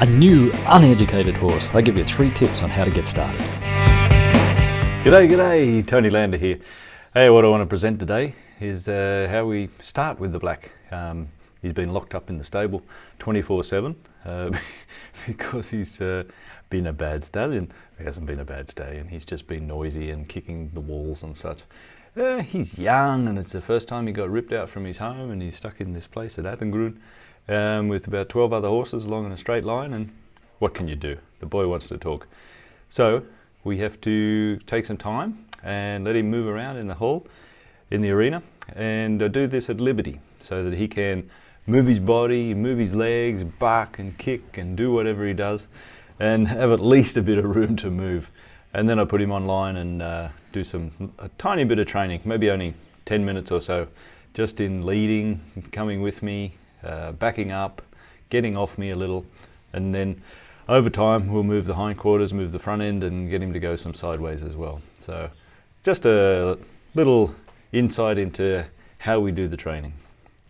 a new uneducated horse. I give you 3 tips on how to get started. G'day, Tony Lander here. Hey, what I want to present today is how we start with the Black. He's been locked up in the stable 24/7 because he's been a bad stallion. He hasn't been a bad stallion, he's just been noisy and kicking the walls and such. He's young and it's the first time he got ripped out from his home, and he's stuck in this place at Athengrun with about 12 other horses along in a straight line, and what can you do? The boy wants to talk. So we have to take some time and let him move around in the hall, in the arena, and do this at liberty so that he can move his body, move his legs, bark and kick and do whatever he does, and have at least a bit of room to move. And then I put him online and do a tiny bit of training, maybe only 10 minutes or so, just in leading, coming with me, backing up, getting off me a little, and then over time we'll move the hindquarters, move the front end, and get him to go some sideways as well. So just a little insight into how we do the training.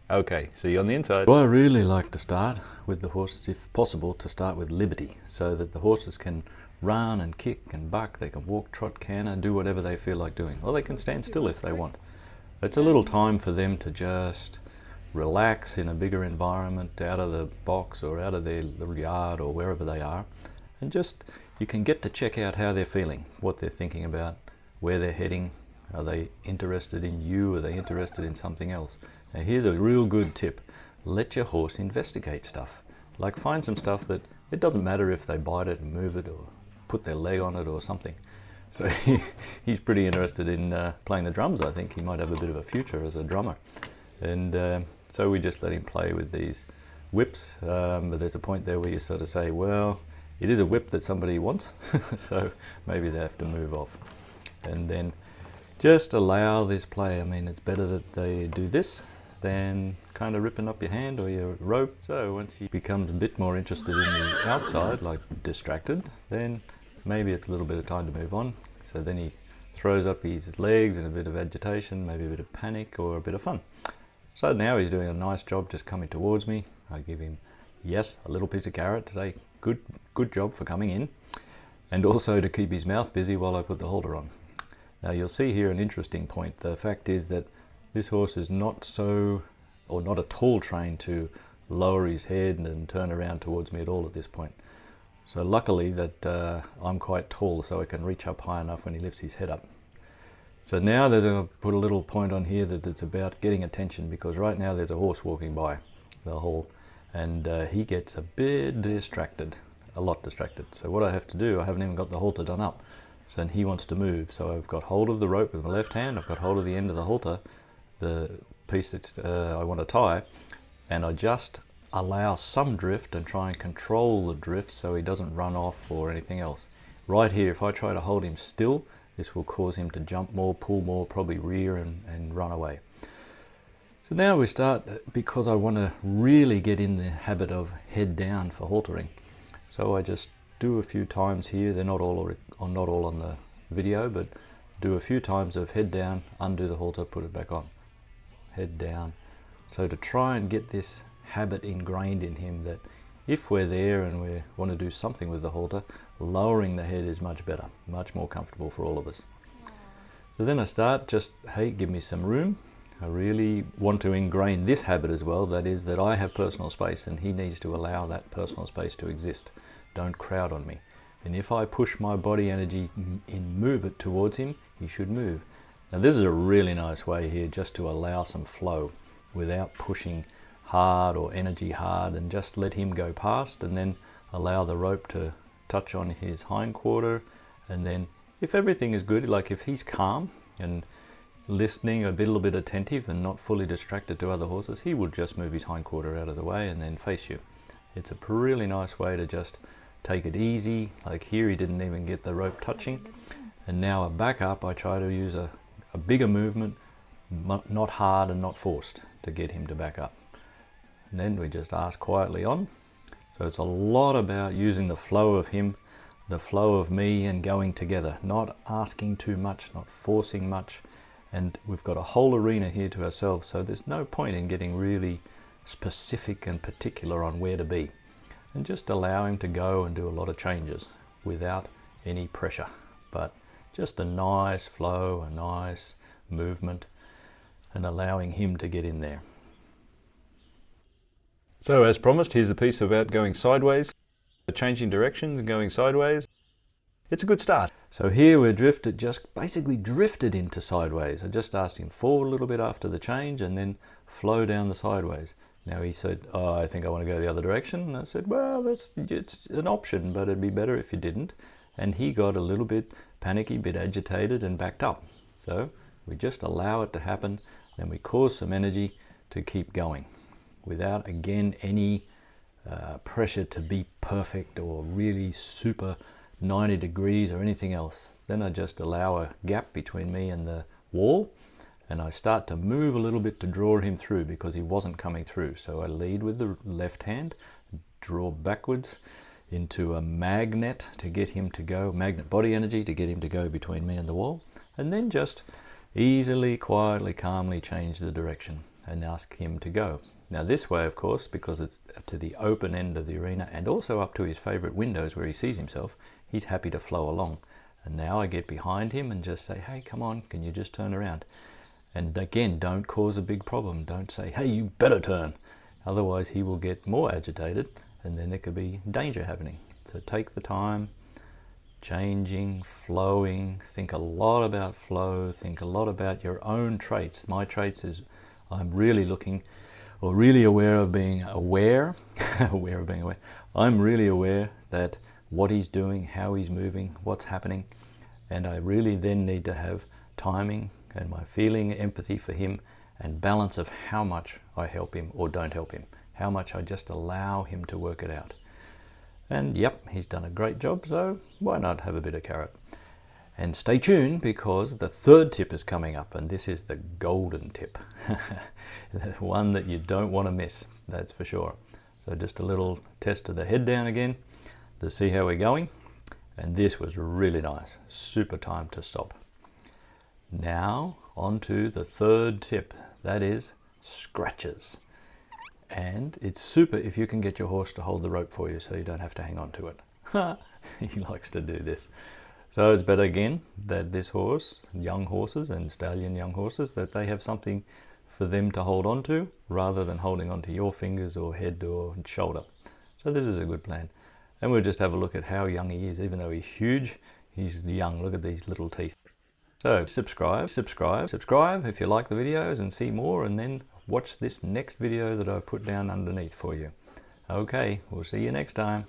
Okay, see you on the inside. Well, I really like to start with the horses, if possible, to start with liberty, so that the horses can run and kick and buck, they can walk, trot, canter, do whatever they feel like doing, or they can stand still if they want. It's a little time for them to just relax in a bigger environment, out of the box or out of their little yard or wherever they are, and just, you can get to check out how they're feeling, what they're thinking about, where they're heading. Are they interested in you? Are they interested in something else? Now here's a real good tip. Let your horse investigate stuff. Like, find some stuff that it doesn't matter if they bite it and move it or put their leg on it or something. So he's pretty interested in playing the drums. I think he might have a bit of a future as a drummer. And so we just let him play with these whips. But there's a point there where you sort of say, well, it is a whip that somebody wants, so maybe they have to move off. And then just allow this play. I mean, it's better that they do this than kind of ripping up your hand or your rope. So once he becomes a bit more interested in the outside, like distracted, then maybe it's a little bit of time to move on. So then he throws up his legs in a bit of agitation, maybe a bit of panic or a bit of fun. So now he's doing a nice job just coming towards me. I give him, yes, a little piece of carrot to say, good job for coming in, and also to keep his mouth busy while I put the halter on. Now you'll see here an interesting point. The fact is that this horse is not at all trained to lower his head and turn around towards me at all at this point. So luckily that I'm quite tall, so I can reach up high enough when he lifts his head up. So now I'll put a little point on here that it's about getting attention, because right now there's a horse walking by the hall, and he gets a bit distracted, a lot distracted. So what I have to do, I haven't even got the halter done up, so he wants to move. So I've got hold of the rope with my left hand, I've got hold of the end of the halter, the piece that I want to tie, and I just allow some drift and try and control the drift so he doesn't run off or anything else. Right here, if I try to hold him still, this will cause him to jump more, pull more, probably rear and run away. So now we start, because I want to really get in the habit of head down for haltering. So I just do a few times here. They're not all on the video, but do a few times of head down, undo the halter, put it back on. Head down. So to try and get this habit ingrained in him that if we're there and we want to do something with the halter, lowering the head is much better, much more comfortable for all of us. So then I start just, hey, give me some room. I really want to ingrain this habit as well, that is that I have personal space and he needs to allow that personal space to exist. Don't crowd on me. And if I push my body energy and move it towards him, he should move. Now this is a really nice way here just to allow some flow without pushing hard or energy hard, and just let him go past, and then allow the rope to touch on his hindquarter. And then if everything is good, like if he's calm and listening, a little bit attentive and not fully distracted to other horses, he will just move his hindquarter out of the way and then face you. It's a really nice way to just take it easy. Like here, he didn't even get the rope touching. And now a back up, I try to use a bigger movement, not hard and not forced, to get him to back up. And then we just ask quietly on. So it's a lot about using the flow of him, the flow of me, and going together, not asking too much, not forcing much. And we've got a whole arena here to ourselves, so there's no point in getting really specific and particular on where to be. and just allow him to go and do a lot of changes without any pressure, but just a nice flow, a nice movement, and allowing him to get in there. So as promised, here's a piece about going sideways, changing directions and going sideways. It's a good start. So here we're basically drifted into sideways. I just asked him forward a little bit after the change and then flow down the sideways. Now he said, oh, I think I want to go the other direction. And I said, well, it's an option, but it'd be better if you didn't. And he got a little bit panicky, bit agitated, and backed up. So we just allow it to happen, then we cause some energy to keep going without, again, any pressure to be perfect or really super 90 degrees or anything else. Then I just allow a gap between me and the wall, and I start to move a little bit to draw him through because he wasn't coming through. So I lead with the left hand, draw backwards into a magnet to get him to go, magnet body energy to get him to go between me and the wall, and then just easily, quietly, calmly change the direction and ask him to go. Now this way, of course, because it's to the open end of the arena and also up to his favorite windows where he sees himself, he's happy to flow along. And now I get behind him and just say, hey, come on, can you just turn around? And again, don't cause a big problem. Don't say, hey, you better turn. Otherwise he will get more agitated and then there could be danger happening. So take the time, changing, flowing, think a lot about flow, think a lot about your own traits. My traits is I'm really looking or really aware of being aware, I'm really aware that what he's doing, how he's moving, what's happening, and I really then need to have timing and my feeling, empathy for him, and balance of how much I help him or don't help him, how much I just allow him to work it out. And yep, he's done a great job, so why not have a bit of carrot? And stay tuned because the third tip is coming up, and this is the golden tip. The one that you don't want to miss, that's for sure. So just a little test of the head down again to see how we're going. And this was really nice. Super time to stop. Now on to the third tip, that is scratches. And it's super if you can get your horse to hold the rope for you so you don't have to hang on to it. He likes to do this. So it's better again that this horse, young horses and stallion young horses, that they have something for them to hold on to rather than holding on to your fingers or head or shoulder. So this is a good plan. And we'll just have a look at how young he is. Even though he's huge, he's young. Look at these little teeth. So subscribe if you like the videos and see more, and then watch this next video that I've put down underneath for you. Okay, we'll see you next time.